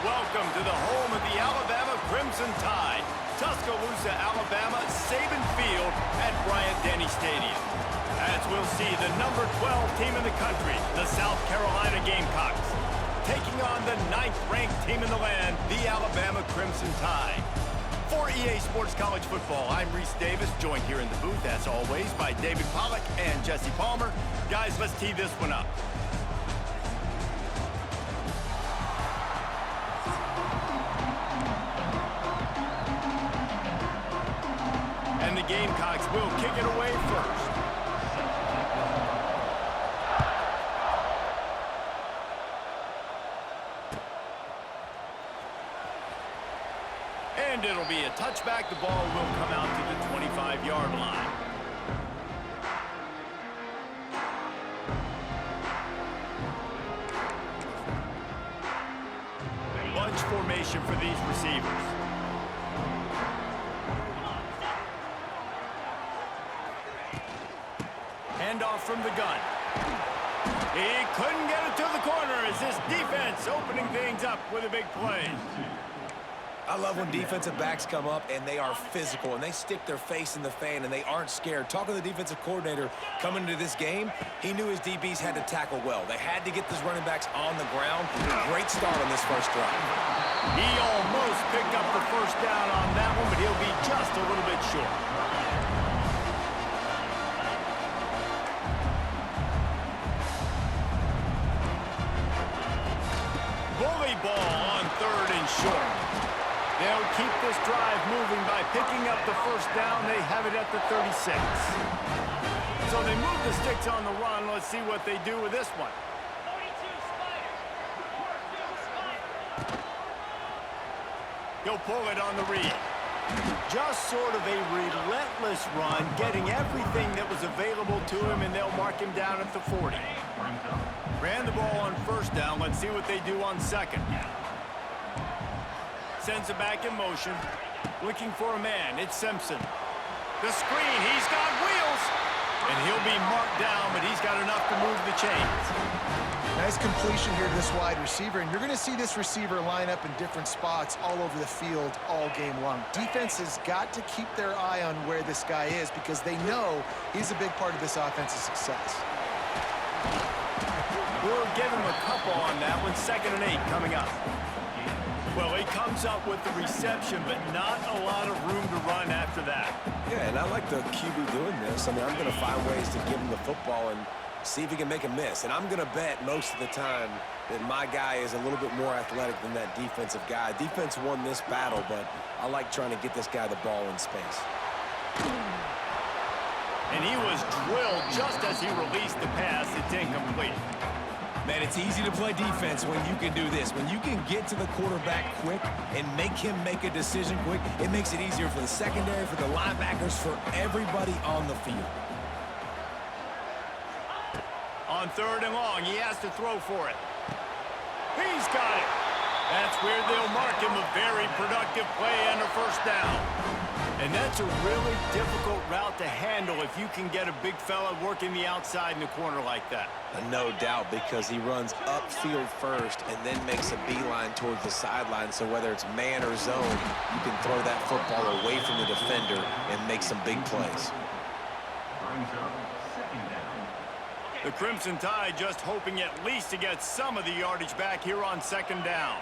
Welcome to the home of the Alabama Crimson Tide, Tuscaloosa, Alabama, Saban Field at Bryant-Denny Stadium. As we'll see, the number 12 team in the country, the South Carolina Gamecocks, taking on the 9th-ranked team in the land, the Alabama Crimson Tide. For EA Sports College Football, I'm Reese Davis, joined here in the booth, as always, by David Pollack and Jesse Palmer. Guys, let's tee this one up. And the Gamecocks will kick it away first. And it'll be a touchback. The ball will come out to the 25-yard line. Bunch formation for these receivers. Handoff from the gun. He couldn't get it to the corner as this defense opening things up with a big play. I love when defensive backs come up and they are physical and they stick their face in the fan and they aren't scared. Talking to the defensive coordinator coming into this game, he knew his DBs had to tackle well. They had to get those running backs on the ground. Great start on this first drive. He almost picked up the first down on that one, but he'll be just a little bit short. Bully ball on 3rd and short. They'll keep this drive moving by picking up the first down. They have it at the 36. So they move the sticks on the run. Let's see what they do with this one. He'll pull it on the read. Just sort of a relentless run, getting everything that was available to him, and they'll mark him down at the 40. Ran the ball on first down. Let's see what they do on second. Sends it back in motion. Looking for a man. It's Simpson. The screen. He's got wheels. And he'll be marked down, but he's got enough to move the chains. Nice completion here to this wide receiver, and you're going to see this receiver line up in different spots all over the field all game long. Defense has got to keep their eye on where this guy is because they know he's a big part of this offense's success. We'll give him a couple on that one. 2nd and 8 coming up. Well, he comes up with the reception, but not a lot of room to run after that. Yeah, and I like the QB doing this. I mean, I'm going to find ways to give him the football and see if he can make a miss. And I'm going to bet most of the time that my guy is a little bit more athletic than that defensive guy. Defense won this battle, but I like trying to get this guy the ball in space. And he was drilled just as he released the pass. It's incomplete. Man, it's easy to play defense when you can do this. When you can get to the quarterback quick and make him make a decision quick, it makes it easier for the secondary, for the linebackers, for everybody on the field. On 3rd and long, he has to throw for it. He's got it. That's where they'll mark him a very productive play and a first down. And that's a really difficult route to handle if you can get a big fella working the outside in the corner like that. No doubt, because he runs upfield first and then makes a beeline towards the sideline. So whether it's man or zone, you can throw that football away from the defender and make some big plays. The Crimson Tide just hoping at least to get some of the yardage back here on 2nd down.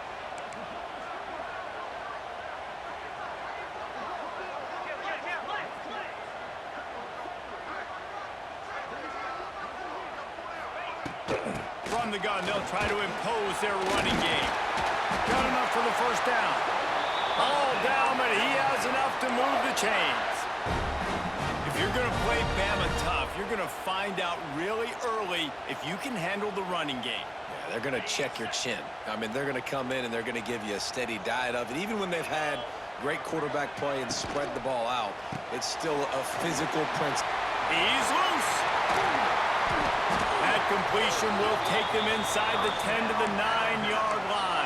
From the gun, they'll try to impose their running game. Got enough for the first down. All down, but he has enough to move the chains. If you're going to play Bama tough, you're going to find out really early if you can handle the running game. Yeah, they're going to check your chin. I mean, they're going to come in and they're going to give you a steady diet of it. Even when they've had great quarterback play and spread the ball out, it's still a physical principle. He's loose. That completion will take them inside the 10 to the 9-yard line.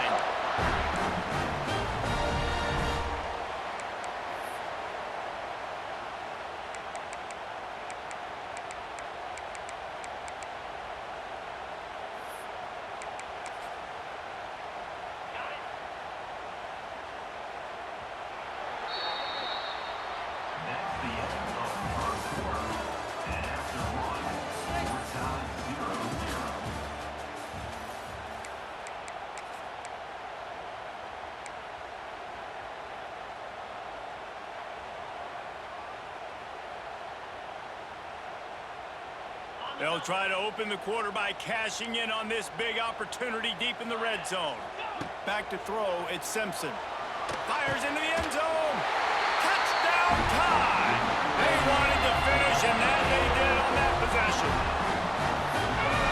They'll try to open the quarter by cashing in on this big opportunity deep in the red zone. Back to throw, it's Simpson. Fires into the end zone. Touchdown time! They wanted to finish, and that they did on that possession.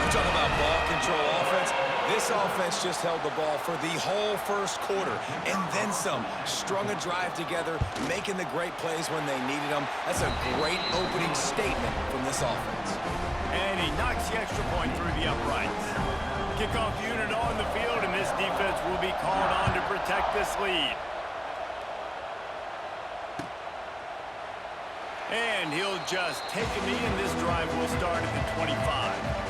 You talk about ball control offense. This offense just held the ball for the whole first quarter, and then some. Strung a drive together, making the great plays when they needed them. That's a great opening statement from this offense. And he knocks the extra point through the uprights. Kickoff unit on the field, and this defense will be called on to protect this lead. And he'll just take a knee, and this drive will start at the 25.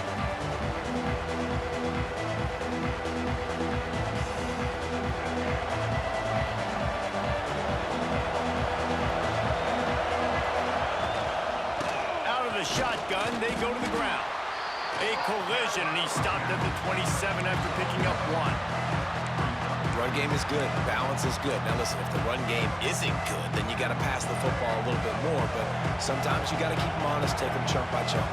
Shotgun, they go to the ground. A collision, and he stopped at the 27 after picking up one. Run game is good. Balance is good. Now listen, if the run game isn't good, then you got to pass the football a little bit more, but sometimes you got to keep them honest, take them chunk by chunk.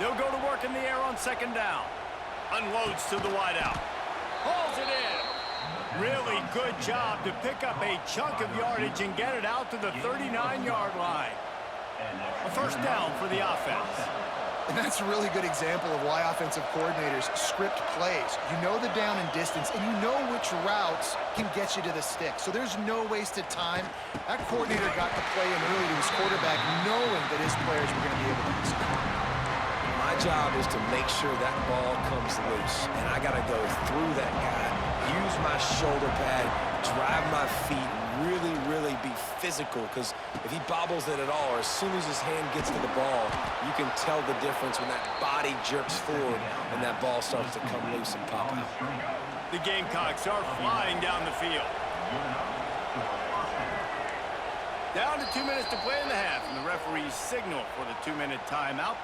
They'll go to work in the air on second down. Unloads to the wideout. Hauls it in. Really good job to pick up a chunk of yardage and get it out to the 39-yard line. A first down for the offense. And that's a really good example of why offensive coordinators script plays. You know the down and distance, and you know which routes can get you to the stick. So there's no wasted time. That coordinator got the play in early to his quarterback, knowing that his players were going to be able to execute. My job is to make sure that ball comes loose, and I got to go through that guy, use my shoulder pad, drive my feet, really be physical, because if he bobbles it at all, or as soon as his hand gets to the ball, you can tell the difference when that body jerks forward and that ball starts to come loose and pop out. The Gamecocks are flying down the field. Down to 2 minutes to play in the half, and the referees signal for the 2-minute timeout.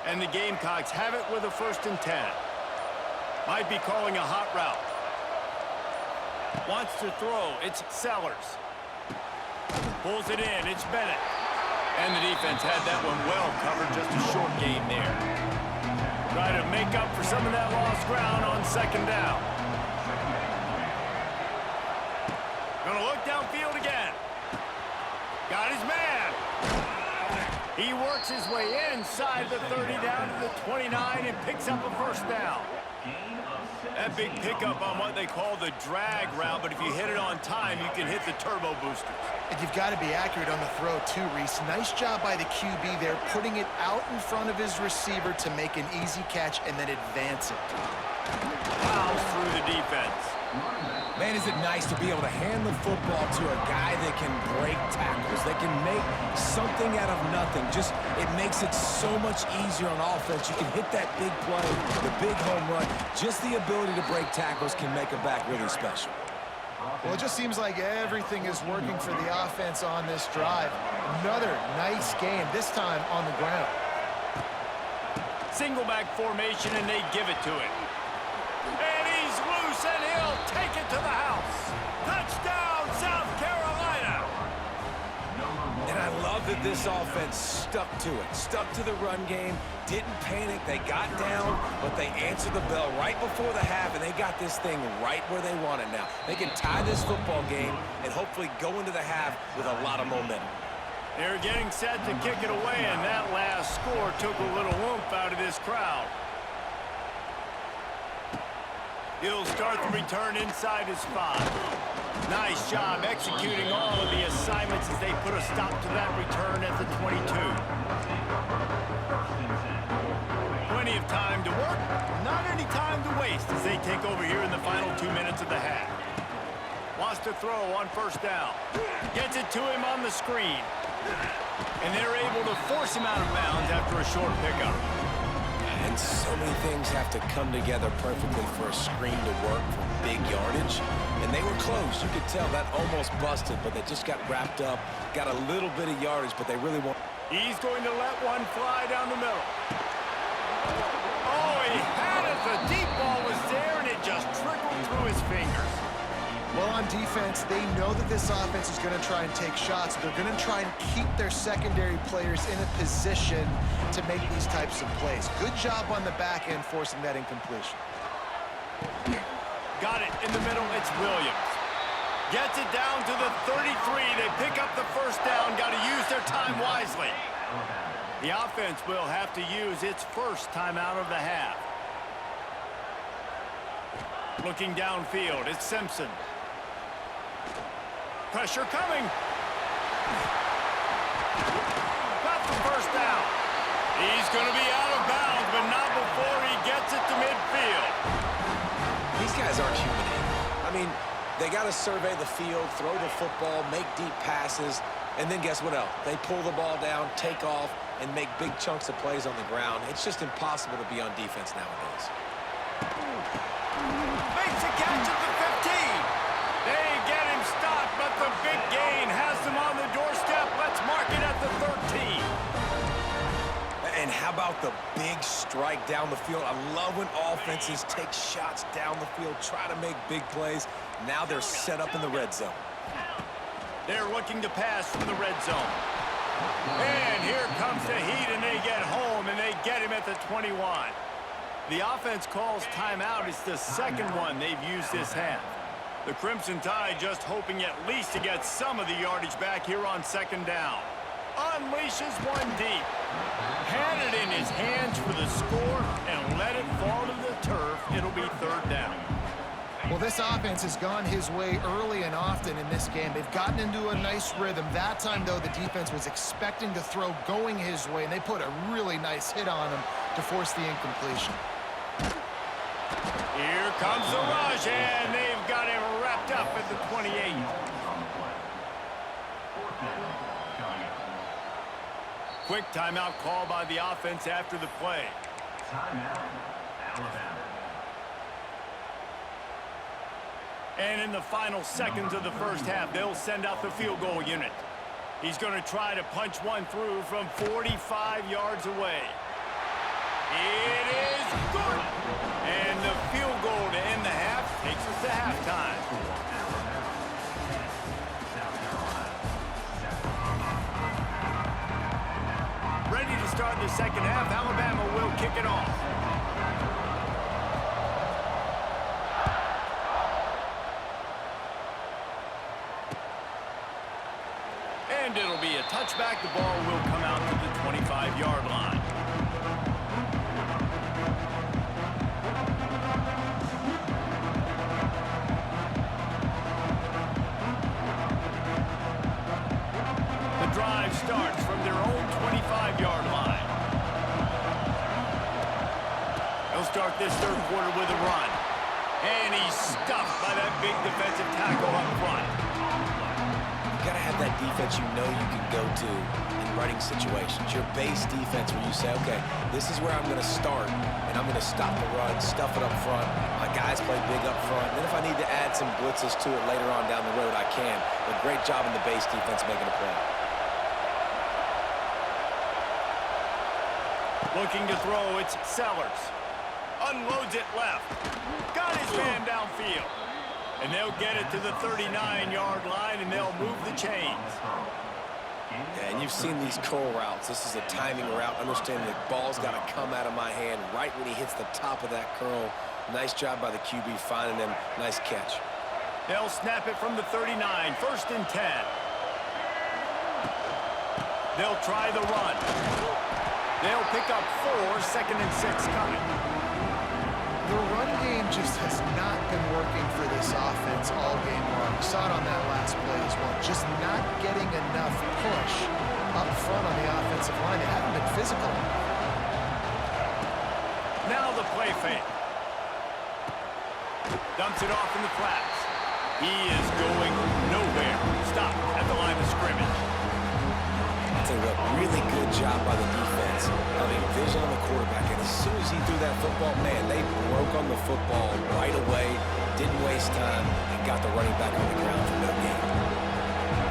And the Gamecocks have it with a 1st and 10. Might be calling a hot route. Wants to throw. It's Sellers. Pulls it in. It's Bennett. And the defense had that one well covered. Just a short gain there. Try to make up for some of that lost ground on second down. Gonna look downfield again. Got his man. He works his way inside the 30 down to the 29 and picks up a first down. That big pickup on what they call the drag route, but if you hit it on time, you can hit the turbo boosters. And you've got to be accurate on the throw too, Reese. Nice job by the QB there, putting it out in front of his receiver to make an easy catch and then advance it. Plows through the defense. Man, is it nice to be able to hand the football to a guy that can break tackles, that can make something out of nothing. Just, it makes it so much easier on offense. You can hit that big play, the big home run. Just the ability to break tackles can make a back really special. Well, it just seems like everything is working for the offense on this drive. Another nice game, this time on the ground. Single back formation, and they give it to him. And he's loose, and he'll take it to the house. Touchdown, South Carolina! And I love that this offense stuck to it. Stuck to the run game, didn't panic. They got down, but they answered the bell right before the half, and they got this thing right where they want it now. They can tie this football game and hopefully go into the half with a lot of momentum. They're getting set to kick it away, and that last score took a little oomph out of this crowd. He'll start the return inside his 5. Nice job executing all of the assignments as they put a stop to that return at the 22. Plenty of time to work, not any time to waste as they take over here in the final 2 minutes of the half. Wants to throw on first down. Gets it to him on the screen. And they're able to force him out of bounds after a short pickup. And And so many things have to come together perfectly for a screen to work for big yardage. And they were close. You could tell that almost busted, but they just got wrapped up, got a little bit of yardage, but they really want... He's going to let one fly down the middle. Oh, he had it. The deep ball was there, and it just trickled through his fingers. Well, on defense, they know that this offense is going to try and take shots. They're going to try and keep their secondary players in a position to make these types of plays. Good job on the back end forcing that incompletion. Got it in the middle. It's Williams. Gets it down to the 33. They pick up the first down. Got to use their time wisely. The offense will have to use its first timeout of the half. Looking downfield, it's Simpson. Pressure coming. Got the first down. He's going to be out of bounds, but not before he gets it to midfield. These guys aren't human. I mean, they got to survey the field, throw the football, make deep passes, and then guess what else? They pull the ball down, take off, and make big chunks of plays on the ground. It's just impossible to be on defense nowadays. Makes a catch at the 15. They get him stopped, but the big gain has them on the doorstep. Let's mark it at the 13. And how about the big strike down the field? I love when offenses take shots down the field, try to make big plays. Now they're set up in the red zone. They're looking to pass from the red zone. And here comes the heat, and they get home, and they get him at the 21. The offense calls timeout. It's the second one they've used this half. The Crimson Tide just hoping at least to get some of the yardage back here on second down. Unleashes one deep. Had it in his hands for the score and let it fall to the turf. It'll be third down. Well, this offense has gone his way early and often in this game. They've gotten into a nice rhythm. That time, though, the defense was expecting to throw going his way, and they put a really nice hit on him to force the incompletion. Here comes the rush, and they've got him wrapped up at the 28. Quick timeout call by the offense after the play. Timeout, Alabama. And in the final seconds of the first half, they'll send out the field goal unit. He's going to try to punch one through from 45 yards away. It is good. And the field goal to end the half takes us to halftime. Ready to start the second half. Alabama will kick it off. And it'll be a touchback. The ball will come out to the 25-yard line. The drive starts from their own 25-yard line. They'll start this third quarter with a run. And he's stuffed by that big defensive tackle up front. You gotta have that defense you know you can go to in running situations. Your base defense where you say, okay, this is where I'm gonna start, and I'm gonna stop the run, stuff it up front. My guys play big up front. And then if I need to add some blitzes to it later on down the road, I can. But great job in the base defense making a play. Looking to throw, it's Sellers. Unloads it left. Got his man downfield. And they'll get it to the 39-yard line, and they'll move the chains. Yeah, and you've seen these curl routes. This is a timing route. Understanding the ball's got to come out of my hand right when he hits the top of that curl. Nice job by the QB finding him. Nice catch. They'll snap it from the 39, first and 10. They'll try the run. They'll pick up 4, second and 6 coming. The run game just has not been working for this offense all game long. We saw it on that last play as well. Just not getting enough push up front on the offensive line. They haven't been physical. Now the play fake. Dumps it off in the flats. He is going nowhere. Stop at the line of scrimmage. I'll tell you what, really good job by the defense having vision on the quarterback. And as soon as he threw that football, man, they broke on the football right away, didn't waste time, and got the running back on the ground for no gain.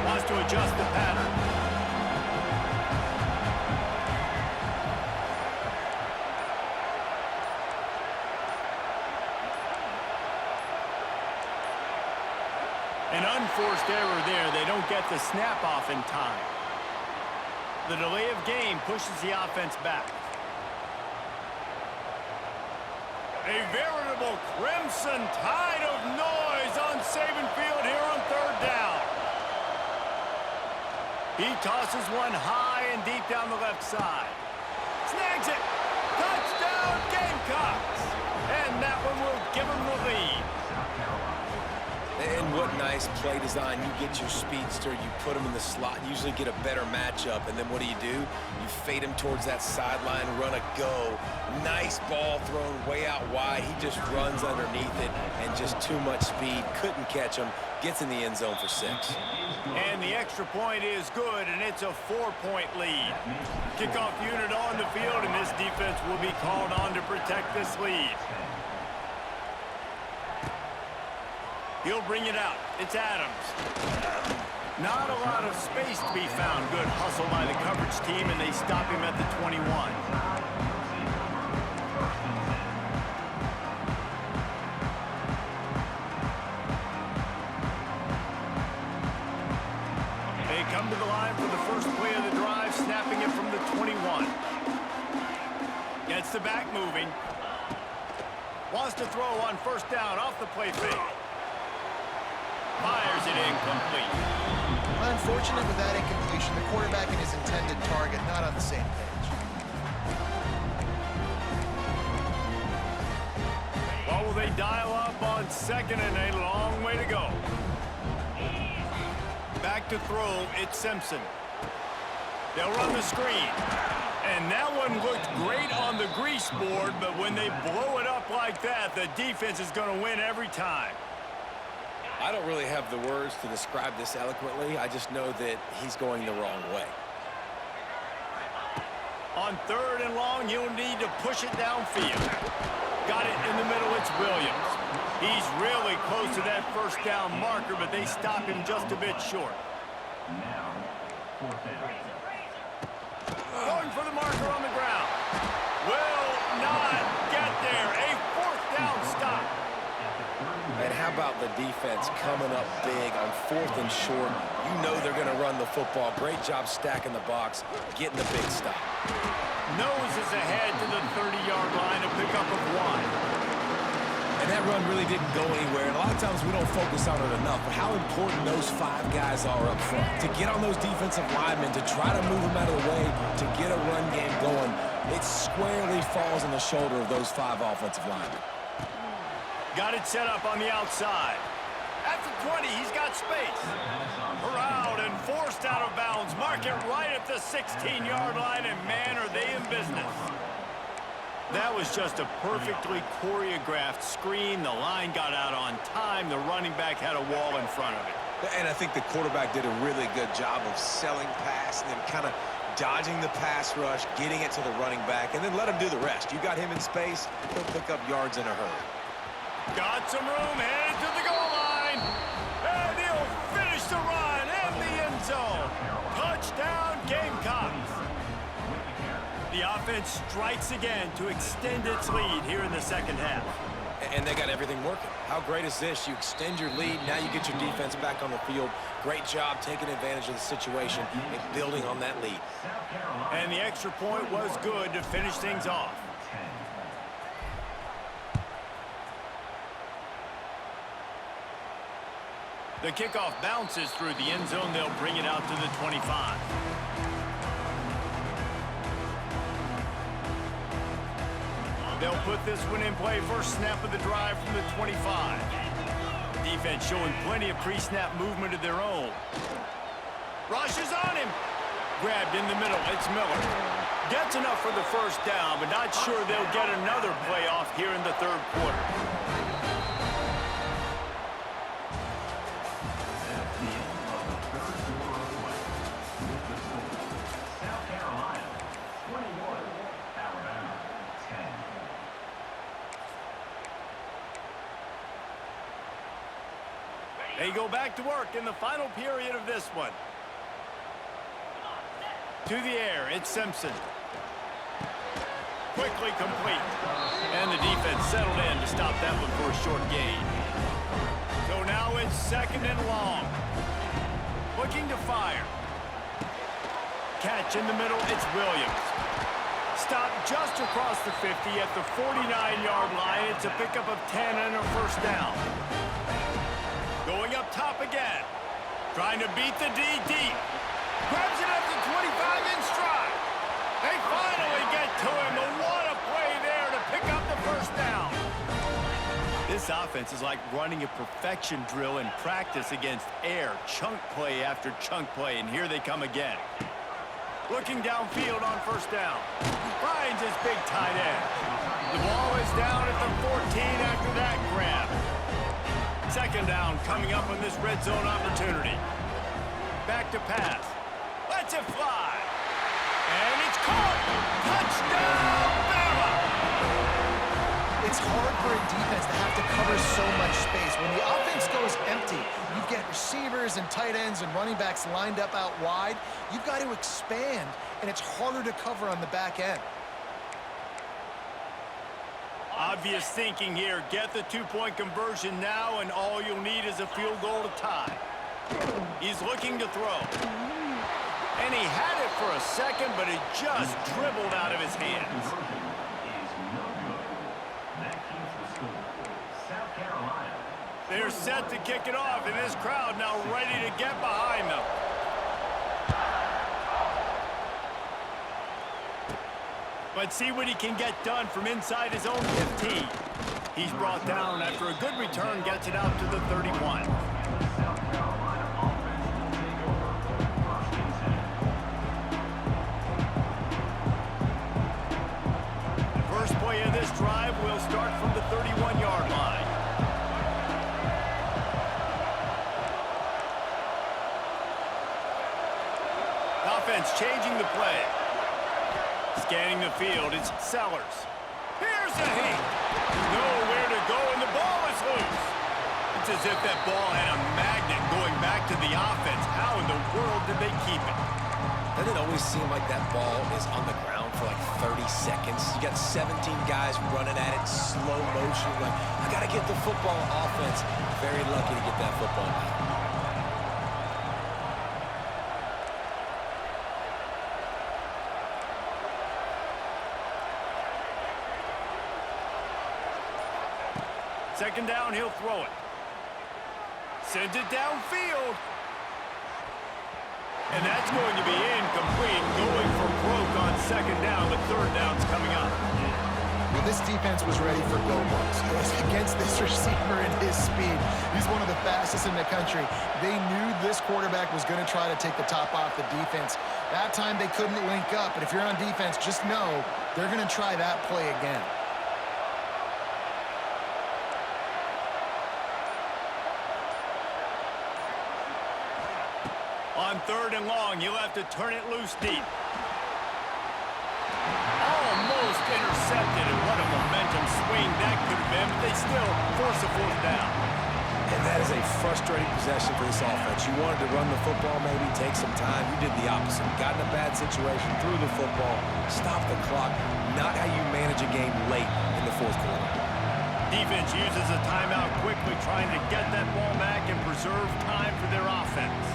Wants to adjust the pattern. An unforced error there. They don't get the snap off in time. The delay of game pushes the offense back. A veritable crimson tide of noise on Saban Field here on third down. He tosses one high and deep down the left side. Snags it. Touchdown, Gamecocks. And that one will give him the lead. And what nice play design. You get your speedster, you put him in the slot, usually get a better matchup, and then what do? You fade him towards that sideline, run a go. Nice ball thrown way out wide. He just runs underneath it, and just too much speed. Couldn't catch him. Gets in the end zone for 6. And the extra point is good, and it's a 4-point lead. Kickoff unit on the field, and this defense will be called on to protect this lead. He'll bring it out. It's Adams. Not a lot of space to be found. Good hustle by the coverage team, and they stop him at the 21. They come to the line for the first play of the drive, snapping it from the 21. Gets the back moving. Wants to throw on first down off the play fake. Fires it incomplete. Unfortunate with that incompletion. The quarterback and his intended target not on the same page. Well, will they dial up on second and a long way to go? Back to throw, it's Simpson. They'll run the screen. And that one looked great on the grease board, but when they blow it up like that, the defense is going to win every time. I don't really have the words to describe this eloquently. I just know that he's going the wrong way. On third and long, he'll need to push it downfield. Got it in the middle, it's Williams. He's really close to that first down marker, but they stop him just a bit short. Now, fourth down. Going for the marker on the ground. Will not get there. A fourth down stop. And how about the defense coming up big on 4th and short? You know they're going to run the football. Great job stacking the box, getting the big stop. Noses ahead to the 30-yard line, a pickup of 1. And that run really didn't go anywhere. And a lot of times we don't focus on it enough, but how important those 5 guys are up front. To get on those defensive linemen, to try to move them out of the way, to get a run game going, it squarely falls on the shoulder of those 5 offensive linemen. Got it set up on the outside. At the 20, he's got space. Corralled and forced out of bounds. Mark it right at the 16-yard line, and man, are they in business. That was just a perfectly choreographed screen. The line got out on time. The running back had a wall in front of it. And I think the quarterback did a really good job of selling pass and then kind of dodging the pass rush, getting it to the running back, and then let him do the rest. You got him in space, he'll pick up yards in a hurry. Got some room, headed to the goal line. And he'll finish the run in the end zone. Touchdown, Gamecocks. The offense strikes again to extend its lead here in the second half. And they got everything working. How great is this? You extend your lead, now you get your defense back on the field. Great job taking advantage of the situation and building on that lead. And the extra point was good to finish things off. The kickoff bounces through the end zone. They'll bring it out to the 25. They'll put this one in play. First snap of the drive from the 25. Defense showing plenty of pre-snap movement of their own. Rush is on him. Grabbed in the middle. It's Miller. Gets enough for the first down, but not sure they'll get another play off here in the third quarter. They go back to work in the final period of this one. To the air, it's Simpson. Quickly complete. And the defense settled in to stop that one for a short gain. So now it's 2nd and long. Looking to fire. Catch in the middle, it's Williams. Stop just across the 50 at the 49-yard line. It's a pickup of 10 and a first down. Going up top again. Trying to beat the D deep. Grabs it at the 25 in stride. They finally get to him. What a play there to pick up the first down. This offense is like running a perfection drill in practice against air. Chunk play after chunk play, and here they come again. Looking downfield on first down. Finds his big tight end. The ball is down at the 14 after that grab. 2nd down coming up on this red zone opportunity. Back to pass. Lets it fly. And it's caught. Touchdown, Bama! It's hard for a defense to have to cover so much space. When the offense goes empty, you get receivers and tight ends and running backs lined up out wide. You've got to expand, and it's harder to cover on the back end. Obvious thinking here. Get the 2-point conversion now, and all you'll need is a field goal to tie. He's looking to throw. And he had it for a second, but it just dribbled out of his hands. They're set to kick it off, and this crowd now ready to get behind them. Let's see what he can get done from inside his own 15. He's brought down after a good return, gets it out to the 31. The first play of this drive will start from the 31-yard line. Offense changing the play. Scanning the field, it's Sellers. Here's a hit. Nowhere to go, and the ball is loose. It's as if that ball had a magnet going back to the offense. How in the world did they keep it? Doesn't it always seem like that ball is on the ground for like 30 seconds? You got 17 guys running at it, slow motion. Like, I got to get the football. Offense, very lucky to get that football back. Second down, he'll throw it. Sends it downfield. And that's going to be incomplete. Going for broke on 2nd down, but 3rd down's coming up. Well, this defense was ready for go-balls. It was against this receiver and his speed. He's one of the fastest in the country. They knew this quarterback was going to try to take the top off the defense. That time they couldn't link up, but if you're on defense, just know they're going to try that play again. On 3rd and long, he'll have to turn it loose deep. Almost intercepted, and what a momentum swing that could have been, but they still force a 4th down. And that is a frustrating possession for this offense. You wanted to run the football, maybe take some time. You did the opposite. Got in a bad situation, threw the football, stopped the clock. Not how you manage a game late in the 4th quarter. Defense uses a timeout quickly, trying to get that ball back and preserve time for their offense.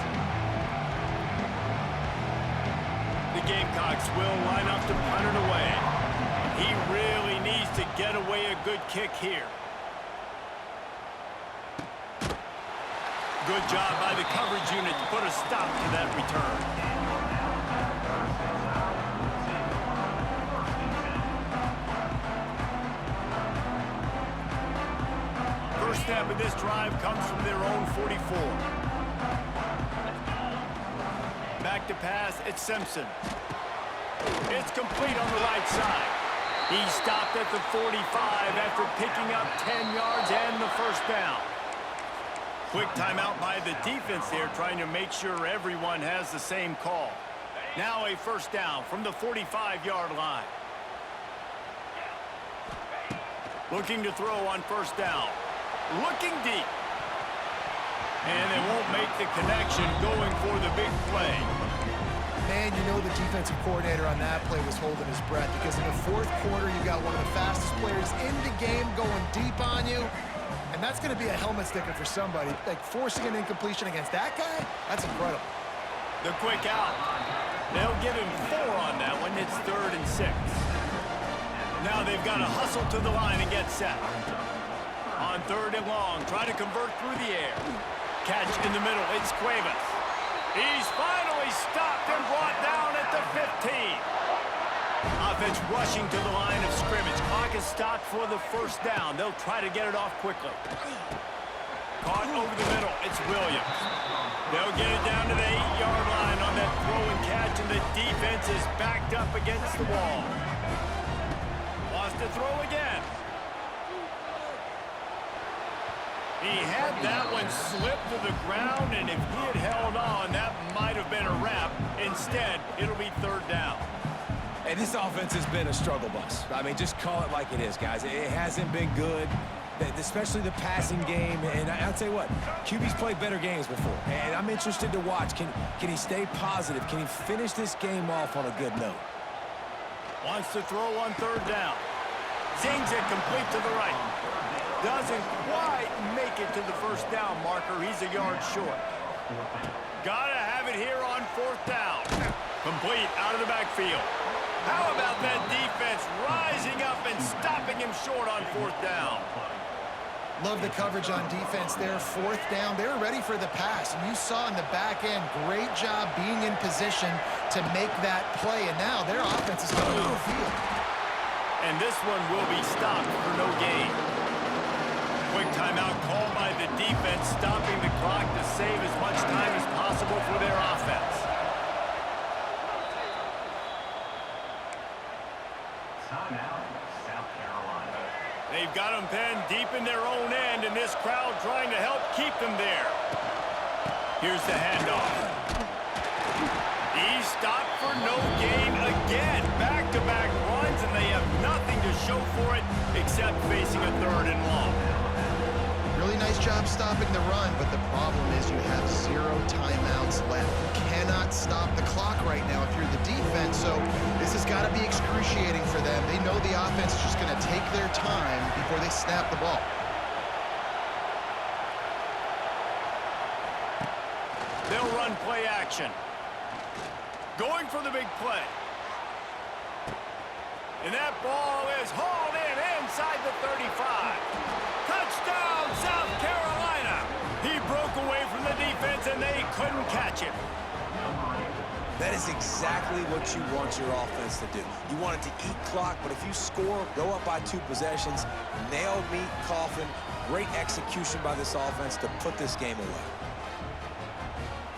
The Gamecocks will line up to punt it away. He really needs to get away a good kick here. Good job by the coverage unit to put a stop to that return. First step of this drive comes from their own 44. Back to pass, it's Simpson. It's complete on the right side. He stopped at the 45 after picking up 10 yards and the first down. Quick timeout by the defense there, trying to make sure everyone has the same call. Now a first down from the 45-yard line. Looking to throw on first down. Looking deep. And they won't make the connection going for the big play. Man, you know the defensive coordinator on that play was holding his breath because in the fourth quarter, you got one of the fastest players in the game going deep on you. And that's going to be a helmet sticker for somebody. Like, forcing an incompletion against that guy, that's incredible. The quick out. They'll give him 4 on that one. It's 3rd and 6. Now they've got to hustle to the line and get set. On 3rd and long, try to convert through the air. Catch in the middle. It's Cuevas. He's finally stopped and brought down at the 15. Offense rushing to the line of scrimmage. Clock is stopped for the first down. They'll try to get it off quickly. Caught over the middle. It's Williams. They'll get it down to the 8-yard line on that throw and catch, and the defense is backed up against the wall. Wants to throw again. He had that one slip to the ground, and if he had held on, that might have been a wrap. Instead, it'll be 3rd down. And this offense has been a struggle bus. I mean, just call it like it is, guys. It hasn't been good, especially the passing game. And I'll tell you what, QB's played better games before. And I'm interested to watch. Can he stay positive? Can he finish this game off on a good note? Wants to throw on 3rd down. Zings it complete to the right. Doesn't quite make it to the first down marker. He's a yard short. Gotta have it here on 4th down. Complete out of the backfield. How about that defense rising up and stopping him short on 4th down? Love the coverage on defense there. 4th down, they were ready for the pass. And you saw in the back end, great job being in position to make that play. And now their offense is coming on the field. And this one will be stopped for no gain. Quick timeout called by the defense, stopping the clock to save as much time as possible for their offense. Timeout, South Carolina. They've got them pinned deep in their own end, and this crowd trying to help keep them there. Here's the handoff. He's stopped for no gain again. Back-to-back runs, and they have nothing to show for it except facing a 3rd and long. Really nice job stopping the run, but the problem is you have 0 timeouts left. You cannot stop the clock right now if you're the defense, so this has got to be excruciating for them. They know the offense is just going to take their time before they snap the ball. They'll run play action. Going for the big play. And that ball is hauled in inside the 35. Touchdown, South Carolina! He broke away from the defense, and they couldn't catch him. That is exactly what you want your offense to do. You want it to eat clock, but if you score, go up by 2 possessions, nail meat coffin, great execution by this offense to put this game away.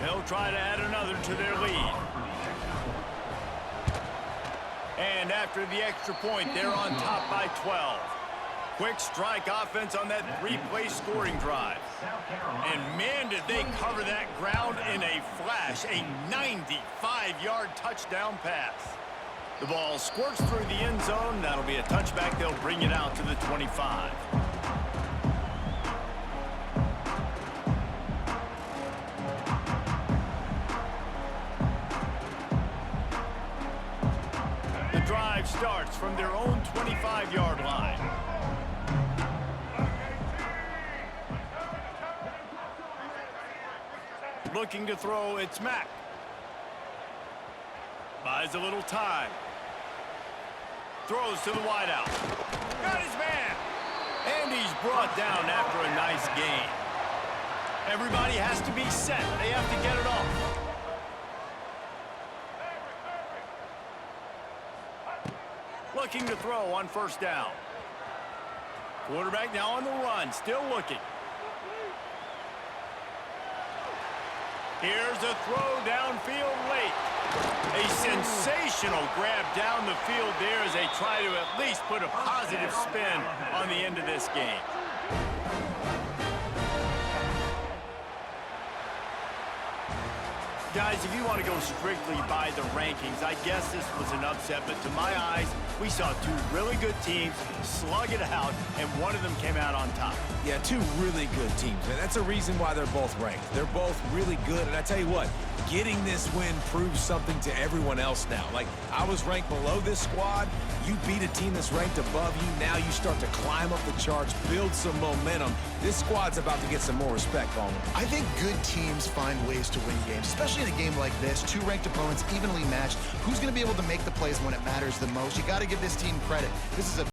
They'll try to add another to their lead. And after the extra point, they're on top by 12. Quick strike offense on that 3-play scoring drive. And man, did they cover that ground in a flash. A 95-yard touchdown pass. The ball squirts through the end zone. That'll be a touchback. They'll bring it out to the 25. The drive starts from their own 25-yard line. Looking to throw, it's Mack. Buys a little time. Throws to the wideout. Got his man. And he's brought down after a nice gain. Everybody has to be set. They have to get it off. Looking to throw on 1st down. Quarterback now on the run, still looking. Here's a throw downfield late. A sensational grab down the field there as they try to at least put a positive spin on the end of this game. Guys, if you want to go strictly by the rankings, I guess this was an upset, but to my eyes, we saw two really good teams slug it out, and one of them came out on top. Yeah, two really good teams, man. That's a reason why they're both ranked. They're both really good, and I tell you what, getting this win proves something to everyone else now. Like, I was ranked below this squad. You beat a team that's ranked above you. Now you start to climb up the charts, build some momentum. This squad's about to get some more respect on them. I think good teams find ways to win games, especially in a game like this. Two ranked opponents, evenly matched. Who's going to be able to make the plays when it matters the most? You got to give this team credit. This is a